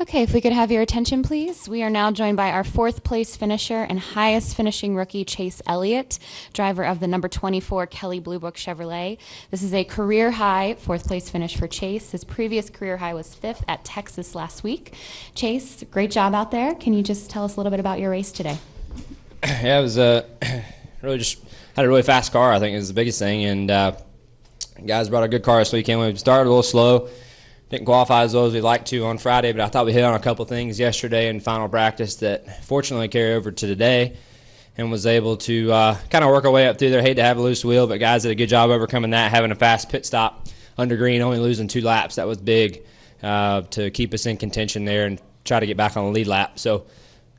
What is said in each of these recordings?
Okay, if we could have your attention, please. We are now joined by our fourth place finisher and highest finishing rookie, Chase Elliott, driver of the number 24 Kelley Blue Book Chevrolet. This is a career high fourth place finish for Chase. His previous career high was fifth at Texas last week. Chase, great job out there. Can you just tell us a little bit about your race today? Yeah, it was really just had a really fast car, I think, is the biggest thing. And guys brought a good car this weekend. We started a little slow. Didn't qualify as well as we'd like to on Friday, but I thought we hit on a couple things yesterday in final practice that fortunately carried over to today and was able to kind of work our way up through there. Hate to have a loose wheel, but guys did a good job overcoming that, having a fast pit stop under green, only losing 2 laps. That was big to keep us in contention there and try to get back on the lead lap. So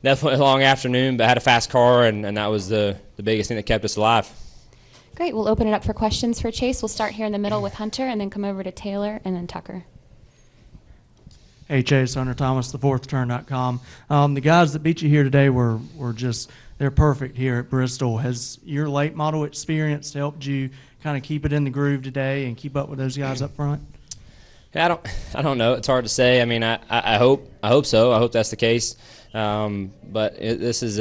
definitely a long afternoon, but had a fast car, and that was the biggest thing that kept us alive. Great. We'll open it up for questions for Chase. We'll start here in the middle with Hunter and then come over to Taylor and then Tucker. Hey, Chase, Hunter Thomas, thefourthturn.com. The guys that beat you here today were just, they're perfect here at Bristol. Has your late model experience helped you kind of keep it in the groove today and keep up with those guys up front? Yeah, I don't know. It's hard to say. I mean, I hope so. I hope that's the case. But this is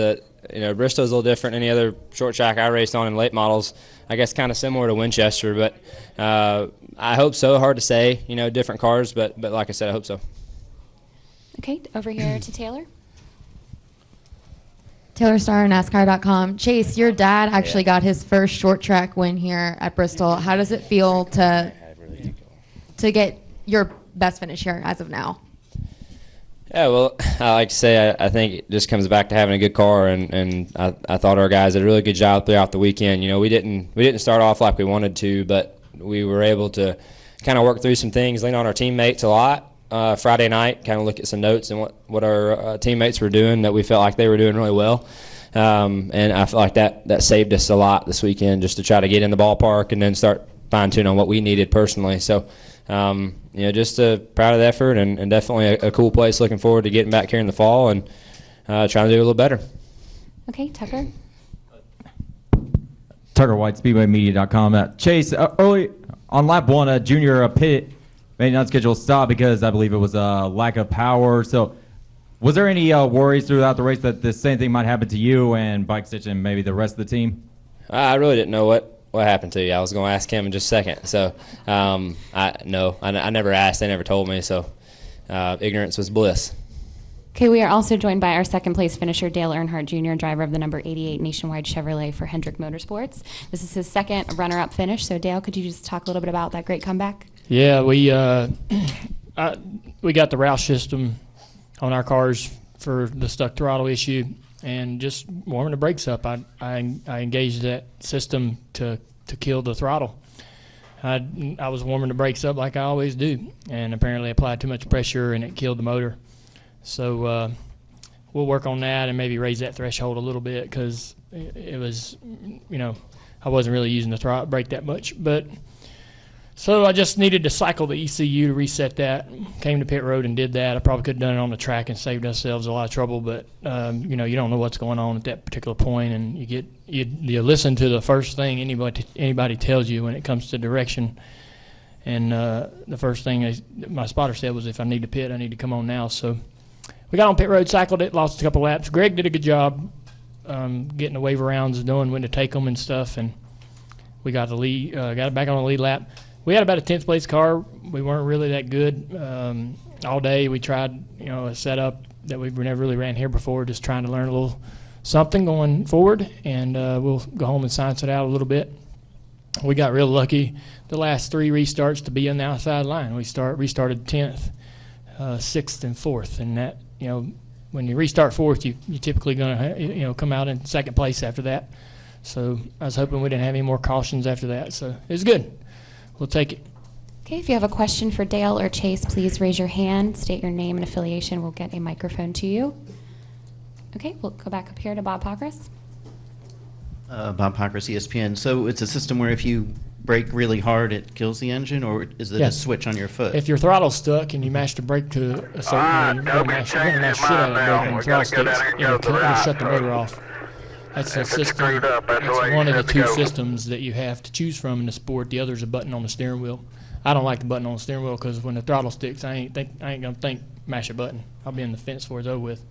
Bristol's a little different than any other short track I raced on in late models. I guess kind of similar to Winchester, but I hope so. Hard to say. Different cars, but like I said, I hope so. Okay, over here to Taylor. Taylor Starr, NASCAR.com. Chase, your dad actually got his first short track win here at Bristol. How does it feel to get your best finish here as of now? Yeah, well, I like to say I think it just comes back to having a good car, and I thought our guys did a really good job throughout the weekend. We didn't start off like we wanted to, but we were able to kind of work through some things, lean on our teammates a lot. Friday night, kind of look at some notes and what our teammates were doing that we felt like they were doing really well. And I feel like that saved us a lot this weekend just to try to get in the ballpark and then start fine-tuning on what we needed personally. So, just proud of the effort and definitely a cool place. Looking forward to getting back here in the fall and trying to do a little better. Okay, Tucker. Tucker White, SpeedwayMedia.com. Chase, early on lap 1, Junior pit made an unscheduled stop because I believe it was a lack of power. So was there any worries throughout the race that the same thing might happen to you and Bike Stitch and maybe the rest of the team? I really didn't know what happened to you. I was going to ask him in just a second. So I never asked. They never told me. So ignorance was bliss. Okay, we are also joined by our second place finisher, Dale Earnhardt Jr., driver of the number 88 Nationwide Chevrolet for Hendrick Motorsports. This is his second runner-up finish. So Dale, could you just talk a little bit about that great comeback? Yeah, we got the Roush system on our cars for the stuck throttle issue, and just warming the brakes up, I engaged that system to kill the throttle. I was warming the brakes up like I always do, and apparently applied too much pressure and it killed the motor. So we'll work on that and maybe raise that threshold a little bit because it was, I wasn't really using the throttle brake that much, but. So I just needed to cycle the ECU to reset that. Came to pit road and did that. I probably could have done it on the track and saved ourselves a lot of trouble, but you don't know what's going on at that particular point, and you listen to the first thing anybody tells you when it comes to direction. And the first thing my spotter said was, if I need to pit, I need to come on now. So we got on pit road, cycled it, lost a couple laps. Greg did a good job getting the wave arounds, knowing when to take them and stuff, and we got the lead, got it back on the lead lap. We had about a 10th place car. We weren't really that good all day. We tried, a setup that we've never really ran here before, just trying to learn a little something going forward, and we'll go home and science it out a little bit. We got real lucky the last 3 restarts to be on the outside line. We restarted 10th, 6th, and 4th, and that, when you restart 4th, you're typically going to, come out in 2nd place after that. So I was hoping we didn't have any more cautions after that. So it was good. We'll take it. Okay, if you have a question for Dale or Chase, please raise your hand, state your name and affiliation. We'll get a microphone to you. Okay, we'll go back up here to Bob Pockrass. Bob Pockrass, ESPN. So it's a system where if you brake really hard, it kills the engine, or is it a switch on your foot? If your throttle's stuck and you mash the brake to a certain way, you're going to mash shit out of the brake when the throttle sticks. It'll shut the motor off. That's a system. That's one of the 2 systems that you have to choose from in the sport. The other's a button on the steering wheel. I don't like the button on the steering wheel because when the throttle sticks, I ain't gonna think mash a button. I'll be in the fence before it's over with.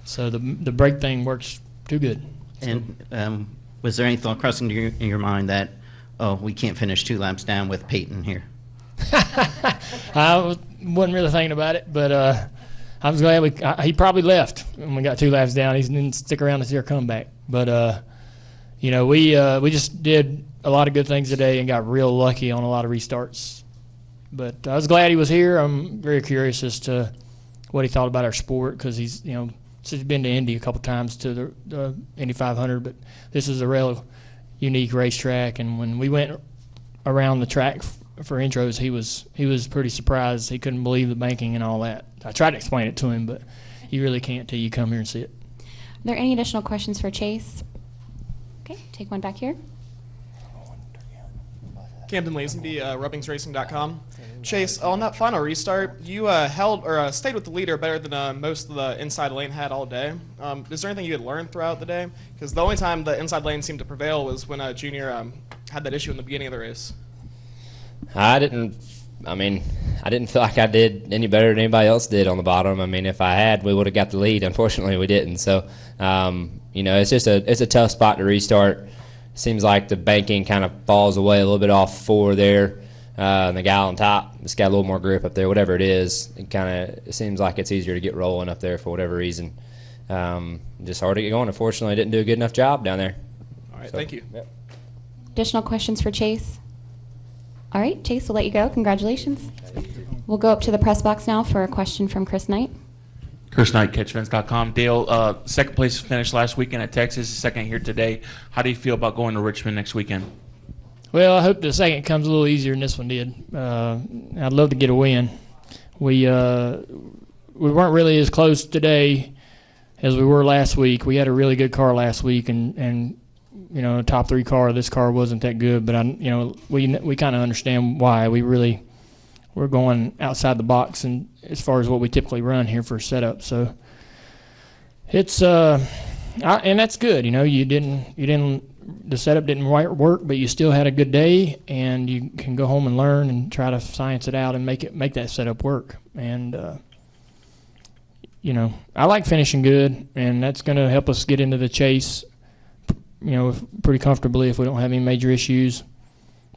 So the brake thing works too good. And was there any thought crossing in your mind that, oh, we can't finish 2 laps down with Peyton here? I wasn't really thinking about it, but I was glad he probably left when we got 2 laps down. He didn't stick around to see our comeback. But we just did a lot of good things today and got real lucky on a lot of restarts. But I was glad he was here. I'm very curious as to what he thought about our sport because he's been to Indy a couple times to the Indy 500, but this is a real unique racetrack. And when we went around the track for intros, he was pretty surprised. He couldn't believe the banking and all that. I tried to explain it to him, but you really can't till you come here and see it. Are there any additional questions for Chase? Okay, take one back here. Camden Lazenby, rubbingsracing.com. Chase, on that final restart, you stayed with the leader better than most of the inside lane had all day. Is there anything you had learned throughout the day? Because the only time the inside lane seemed to prevail was when Junior had that issue in the beginning of the race. I didn't feel like I did any better than anybody else did on the bottom. I mean, if I had, we would have got the lead. Unfortunately, we didn't. So, it's just a tough spot to restart. Seems like the banking kind of falls away a little bit off 4 there. And the guy on top has got a little more grip up there. Whatever it is, it seems like it's easier to get rolling up there for whatever reason. Just hard to get going. Unfortunately, I didn't do a good enough job down there. All right, thank you. Yep. Additional questions for Chase? All right, Chase, we'll let you go. Congratulations. We'll go up to the press box now for a question from Chris Knight. Chris Knight, catchfence.com. Dale, second place finish last weekend at Texas, second here today. How do you feel about going to Richmond next weekend? Well, I hope the second comes a little easier than this one did. I'd love to get a win. We weren't really as close today as we were last week. We had a really good car last week, and a top 3 car. This car wasn't that good, but we kind of understand why. We're going outside the box, and as far as what we typically run here for setup, so it's and that's good. The setup didn't work, but you still had a good day, and you can go home and learn and try to science it out and make that setup work. And I like finishing good, and that's going to help us get into the chase, pretty comfortably if we don't have any major issues.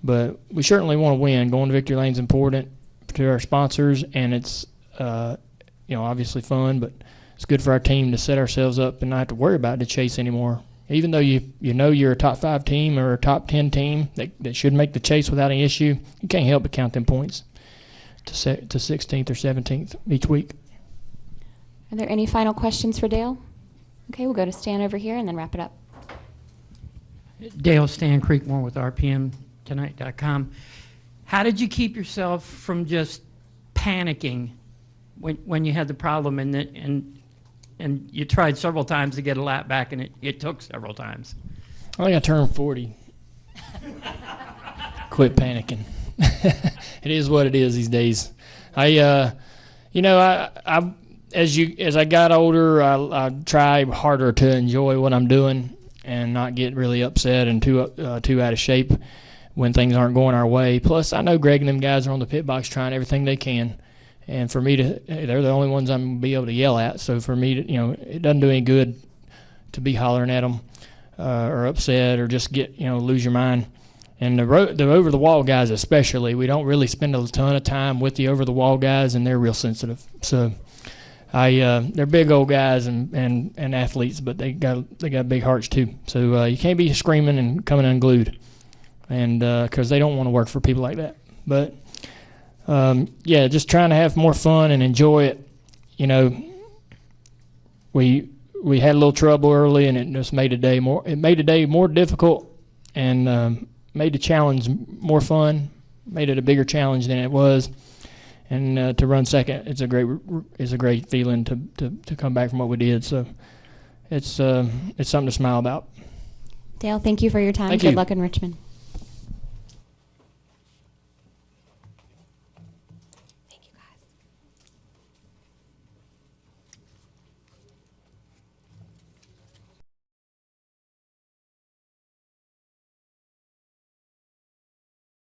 But we certainly want to win. Going to victory lane is important to our sponsors, and it's obviously fun, but it's good for our team to set ourselves up and not have to worry about the chase anymore. Even though you're a top 5 team or a top 10 team that should make the chase without any issue, you can't help but count them points to 16th or 17th each week. Are there any final questions for Dale? Okay, we'll go to Stan over here and then wrap it up. Dale, Stan Creekmore with RPMtonight.com. How did you keep yourself from just panicking when you had the problem and you tried several times to get a lap back, and it took several times? I think I turned 40. Quit panicking. It is what it is these days. As I got older, I try harder to enjoy what I'm doing and not get really upset and too out of shape when things aren't going our way. Plus, I know Greg and them guys are on the pit box trying everything they can. And for me they're the only ones I'm going to be able to yell at. So for me it doesn't do any good to be hollering at them or upset or just lose your mind. And the over-the-wall guys especially, we don't really spend a ton of time with the over-the-wall guys, and they're real sensitive. So they're big old guys and athletes, but they got big hearts too. So you can't be screaming and coming unglued, and because they don't want to work for people like that. But just trying to have more fun and enjoy it. We had a little trouble early, and it just made the day more. It made the day more difficult, and made the challenge more fun. Made it a bigger challenge than it was. And to run second, it's a great feeling to come back from what we did. So it's something to smile about. Dale, thank you for your time. Thank Good you. luck in Richmond.